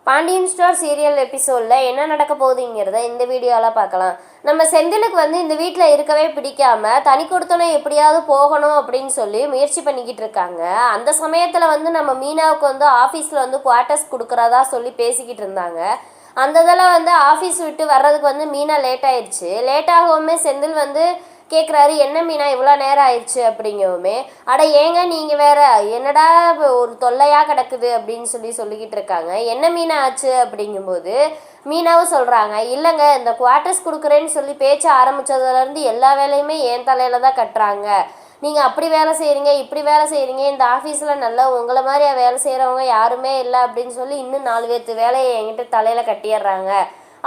Pandian store serial எபிசோடில் என்ன நடக்க போகுதுங்கிறத இந்த வீடியோவில் பார்க்கலாம். நம்ம செந்திலுக்கு இந்த வீட்டில் இருக்கவே பிடிக்காம தனி கொடுத்தோன்னே எப்படியாவது போகணும் அப்படின்னு சொல்லி முயற்சி பண்ணிக்கிட்டு இருக்காங்க. அந்த சமயத்தில் நம்ம மீனாவுக்கு ஆஃபீஸில் குவார்ட்டர்ஸ் கொடுக்குறதா சொல்லி பேசிக்கிட்டு இருந்தாங்க. அந்த இதில் ஆஃபீஸ் விட்டு வர்றதுக்கு மீனா லேட் ஆயிடுச்சு. லேட்டாகவுமே செந்தில் கேட்குறாரு, என்ன மீனா இவ்வளோ நேரம் ஆயிடுச்சு அப்படிங்கவுமே, அட ஏங்க நீங்கள் வேற என்னடா ஒரு தொல்லையாக கிடக்குது அப்படின்னு சொல்லிக்கிட்டு இருக்காங்க. என்ன மீனா ஆச்சு அப்படிங்கும்போது மீனாவும் சொல்கிறாங்க, இல்லைங்க இந்த குவார்ட்டர்ஸ் கொடுக்குறேன்னு சொல்லி பேச்ச ஆரம்பித்ததுலேருந்து எல்லா வேலையுமே என் தலையில் தான் கட்டுறாங்க. நீங்கள் அப்படி வேலை செய்கிறீங்க, இப்படி வேலை செய்கிறீங்க, இந்த ஆஃபீஸில் நல்லா உங்களை மாதிரி வேலை செய்கிறவங்க யாருமே இல்லை அப்படின்னு சொல்லி இன்னும் 4 பேர்த்து வேலையை என்கிட்ட தலையில் கட்டிடுறாங்க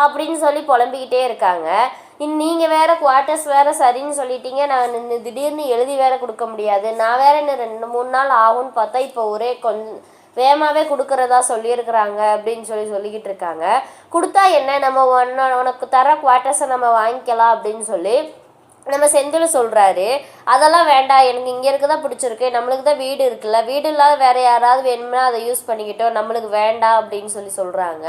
அப்படின்னு சொல்லி புலம்பிக்கிட்டே இருக்காங்க. நீங்கள் வேறு குவார்ட்டர்ஸ் வேறு சரின்னு சொல்லிட்டீங்க, நான் திடீர்னு எழுதி வேறு கொடுக்க முடியாது, நான் வேறு இன்னும் 2-3 நாள் ஆகும்னு பார்த்தா இப்போ ஒரே கொஞ்சம் வேகமாகவே கொடுக்குறதா சொல்லியிருக்கிறாங்க அப்படின்னு சொல்லிக்கிட்டு இருக்காங்க. கொடுத்தா என்ன, நம்ம உனக்கு தர குவார்ட்டர்ஸை நம்ம வாங்கிக்கலாம் அப்படின்னு சொல்லி நம்ம செந்தில் சொல்கிறாரு. அதெல்லாம் வேண்டாம், எனக்கு இங்கே இருக்க தான் பிடிச்சிருக்கு, நம்மளுக்கு தான் வீடு இருக்குல்ல, வீடு இல்லாத வேறு யாராவது வேணும்னா அதை யூஸ் பண்ணிக்கிட்டோம், நம்மளுக்கு வேண்டாம் அப்படின்னு சொல்கிறாங்க.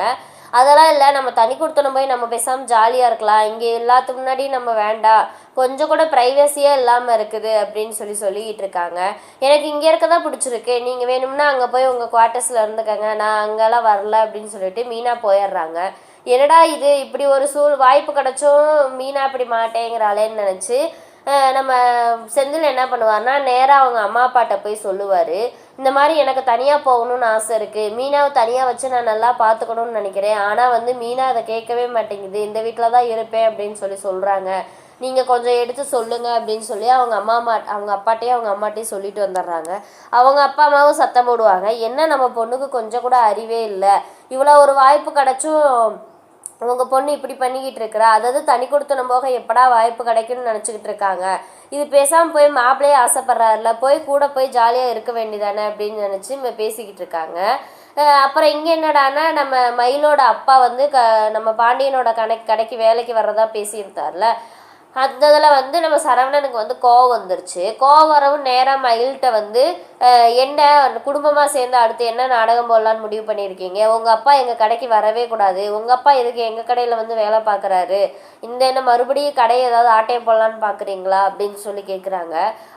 அதெல்லாம் இல்லை, நம்ம தனி கொடுத்தோம் போய் நம்ம பேசாமல் ஜாலியாக இருக்கலாம், இங்கே எல்லாத்துக்கு முன்னாடி நம்ம வேண்டாம், கொஞ்சம் கூட ப்ரைவசியாக இல்லாமல் இருக்குது அப்படின்னு சொல்லிக்கிட்டு இருக்காங்க. எனக்கு இங்கே இருக்க தான் பிடிச்சிருக்கு, நீங்கள் வேணும்னா அங்கே போய் உங்கள் குவார்ட்டர்ஸில் இருந்துக்கங்க, நான் அங்கெல்லாம் வரல அப்படின்னு சொல்லிட்டு மீனா போயிடுறாங்க. என்னடா இது இப்படி ஒரு வாய்ப்பு கிடச்சும் மீனா இப்படி மாட்டேங்கிறாளேன்னு நினச்சி நம்ம செந்தில் என்ன பண்ணுவார்னா நேராக அவங்க அம்மா அப்பாட்ட போய் சொல்லுவார், இந்த மாதிரி எனக்கு தனியாக போகணும்னு ஆசை இருக்குது, மீனாவை தனியாக வச்சு நான் நல்லா பார்த்துக்கணும்னு நினைக்கிறேன், ஆனால் மீனா அதை கேட்கவே மாட்டேங்குது, இந்த வீட்டில் தான் இருப்பேன் அப்படின்னு சொல்கிறாங்க, நீங்கள் கொஞ்சம் எடுத்து சொல்லுங்கள் அப்படின்னு சொல்லி அவங்க அப்பாட்டையும் அவங்க அம்மாட்டையும் சொல்லிட்டு வந்துடுறாங்க. அவங்க அப்பா அம்மாவும் சத்தம் போடுவாங்க, என்ன நம்ம பொண்ணுக்கு கொஞ்சம் கூட அறிவே இல்லை, இவ்வளோ ஒரு வாய்ப்பு கிடச்சும் உங்கள் பொண்ணு இப்படி பண்ணிக்கிட்டு இருக்கிறா, அதாவது தனி கொடுத்தனும் போக எப்படா வாய்ப்பு கிடைக்குன்னு நினச்சிக்கிட்டு இருக்காங்க, இது பேசாமல் போய் மாப்பிள்ளையே ஆசைப்பட்றாருல, கூட போய் ஜாலியாக இருக்க வேண்டியதானே அப்படின்னு நினச்சி பேசிக்கிட்டு இருக்காங்க. அப்புறம் இங்கே என்னடானா நம்ம மயிலோட அப்பா நம்ம பாண்டியனோட கடைக்கு வேலைக்கு வர்றதா பேசியிருந்தார்ல, அந்த இதில் நம்ம சரவணனுக்கு கோவம் வந்துருச்சு. கோவம் வரவும் நேராக மயில்கிட்ட என்ன குடும்பமாக சேர்ந்து அடுத்து என்ன நாடகம் போடலான்னு முடிவு பண்ணியிருக்கீங்க, உங்கள் அப்பா எங்கள் கடைக்கு வரவே கூடாது, உங்கள் அப்பா எதுக்கு எங்கள் கடையில் வேலை பார்க்குறாரு, என்ன மறுபடியும் கடையை ஏதாவது ஆட்டையை போடலான்னு பார்க்குறீங்களா அப்படின்னு கேட்குறாங்க.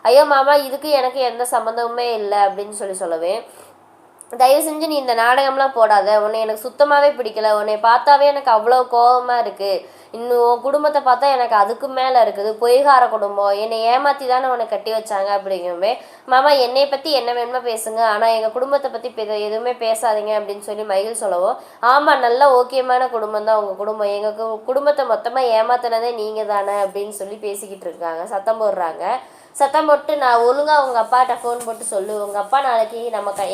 ஐயோ மாமா, இதுக்கு எனக்கு எந்த சம்மந்தமுமே இல்லை அப்படின்னு சொல்லுவேன், தயவு செஞ்சு நீ இந்த நாடகம்லாம் போடாத, உன்னை எனக்கு சுத்தமாகவே பிடிக்கல, உன்னை பார்த்தாவே எனக்கு அவ்வளோ கோபமாக இருக்குது, இன்னும் உன் குடும்பத்தை பார்த்தா எனக்கு அதுக்கு மேலே இருக்குது, பொய்கார குடும்பம், என்னை ஏமாற்றி தானே உன்னை கட்டி வச்சாங்க அப்படிங்குமே, மாமா என்னை பற்றி என்ன வேணுமோ பேசுங்க, ஆனால் எங்கள் குடும்பத்தை பற்றி எதுவுமே பேசாதீங்க அப்படின்னு மயில் சொல்லவும், ஆமாம் நல்ல ஓகேமான குடும்பம் தான் உங்கள் குடும்பம், எங்கள் குடும்பத்தை மொத்தமாக ஏமாத்தினதே நீங்கள் தானே அப்படின்னு பேசிக்கிட்டு இருக்காங்க, சத்தம் போடுறாங்க. சத்தம் போட்டு நான் ஒழுங்காக உங்கள் அப்பாட்ட ஃபோன் போட்டு சொல்லு, உங்கள் அப்பா நாளைக்கு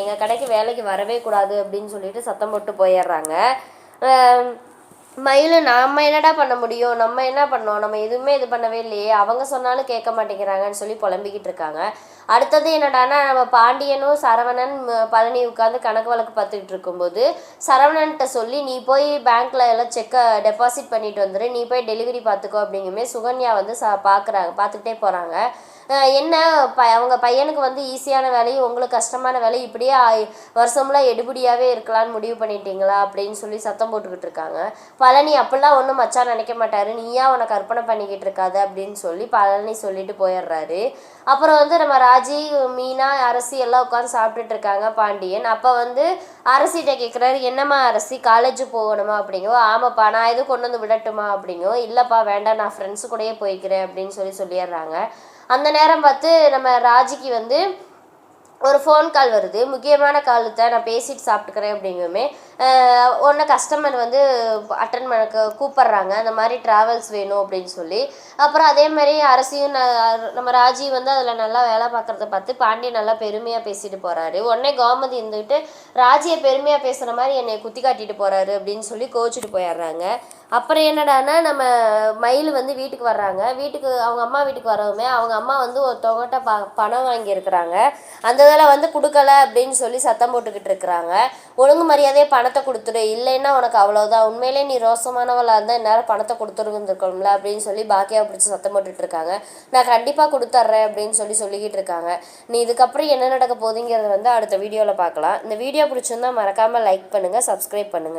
எங்கள் கடைக்கு வேலைக்கு வரவே கூடாது அப்படின்னு சொல்லிட்டு சத்தம் போட்டு போயிடுறாங்க. மயில், நம்ம என்னடா பண்ண முடியும், நம்ம என்ன பண்ணோம், நம்ம எதுவுமே இது பண்ணவே இல்லையே, அவங்க சொன்னாலும் கேட்க மாட்டேங்கிறாங்கன்னு சொல்லி புலம்பிக்கிட்டு இருக்காங்க. அடுத்தது என்னடானா நம்ம பாண்டியனும் சரவணன் பழனி உட்காந்து கணக்கு வழக்கு பார்த்துக்கிட்டு இருக்கும்போது சரவணன்கிட்ட சொல்லி, நீ போய் பேங்க்கில் எல்லாம் செக்கை டெபாசிட் பண்ணிட்டு வந்துடு, நீ போய் டெலிவரி பார்த்துக்கோ அப்படிங்குமே சுகன்யா பார்த்துக்கிட்டே போகிறாங்க. என்ன அவங்க பையனுக்கு ஈஸியான வேலையும் உங்களுக்கு கஷ்டமான வேலையும் இப்படியே வருஷம்லாம் எடுபடியாகவே இருக்கலான்னு முடிவு பண்ணிட்டீங்களா அப்படின்னு சொல்லி சத்தம் போட்டுக்கிட்டு இருக்காங்க. பழனி அப்படிலாம் ஒன்றும் மச்சான் நினைக்க மாட்டாரு, நீயா உனக்கு கற்பனை பண்ணிக்கிட்டு இருக்காது அப்படின்னு சொல்லி பழனி சொல்லிட்டு போயிடுறாரு. அப்புறம் நம்ம ராஜி மீனா அரசி எல்லாம் உட்காந்து சாப்பிட்டுட்டு இருக்காங்க. பாண்டியன் அப்போ அரசிகிட்ட கேட்குறாரு, என்னம்மா அரசி காலேஜ் போகணுமா அப்படிங்கோ, ஆமாப்பா நான் எதுவும் கொண்டு வந்து விடட்டுமா அப்படிங்கோ, இல்லைப்பா வேண்டாம் நான் ஃப்ரெண்ட்ஸு கூடயே போய்க்கிறேன் அப்படின்னு சொல்லிடுறாங்க. அந்த நேரம் பார்த்து நம்ம ராஜிக்கு ஒரு ஃபோன் கால் வருது, முக்கியமான கால் தான், நான் பேசிட்டு சாப்பிட்டுக்கிறேன் அப்படிங்குமே ஒன்று கஸ்டமர் அட்டன் பண்ண கூப்பிட்றாங்க, அந்த மாதிரி ட்ராவல்ஸ் வேணும் அப்படின்னு சொல்லி. அப்புறம் அதே மாதிரி அரசியும் நம்ம ராஜி அதில் நல்லா வேலை பார்க்குறத பார்த்து பாண்டியன் நல்லா பெருமையாக பேசிட்டு போகிறாரு. உடனே கோமதி இருந்துக்கிட்டு ராஜியை பெருமையாக பேசுகிற மாதிரி என்னை குத்தி காட்டிட்டு போகிறாரு அப்படின்னு சொல்லி கோச்சிட்டு போயிடுறாங்க. அப்புறம் என்னடானா நம்ம மயில் வீட்டுக்கு வர்றாங்க. அவங்க அம்மா வீட்டுக்கு வரவுமே அவங்க அம்மா ஒருத்தவங்ககிட்ட பணம் வாங்கியிருக்கிறாங்க. அந்த இதில் கொடுக்கல அப்படின்னு சொல்லி சத்தம் போட்டுக்கிட்டு இருக்கிறாங்க. ஒழுங்கு மரியாதையே பணத்தை கொடுத்துரு, இல்லைன்னா உனக்கு அவ்வளோதான், உண்மையிலே நீ ரோசமானவளாக இருந்தால் இந்நேரம் பணத்தை கொடுத்துருந்துருக்கணும்ல அப்படின்னு சொல்லி பாக்கியாவை பிடிச்சி சத்தம் போட்டுட்டு இருக்காங்க. நான் கண்டிப்பாக கொடுத்துட்றேன் அப்படின்னு சொல்லிக்கிட்டு இருக்காங்க. நீ இதுக்கப்புறம் என்ன நடக்க போகுதுங்கிறத அடுத்த வீடியோவில் பார்க்கலாம். இந்த வீடியோ பிடிச்சிருந்தா மறக்காமல் லைக் பண்ணுங்கள், சப்ஸ்கிரைப் பண்ணுங்கள்.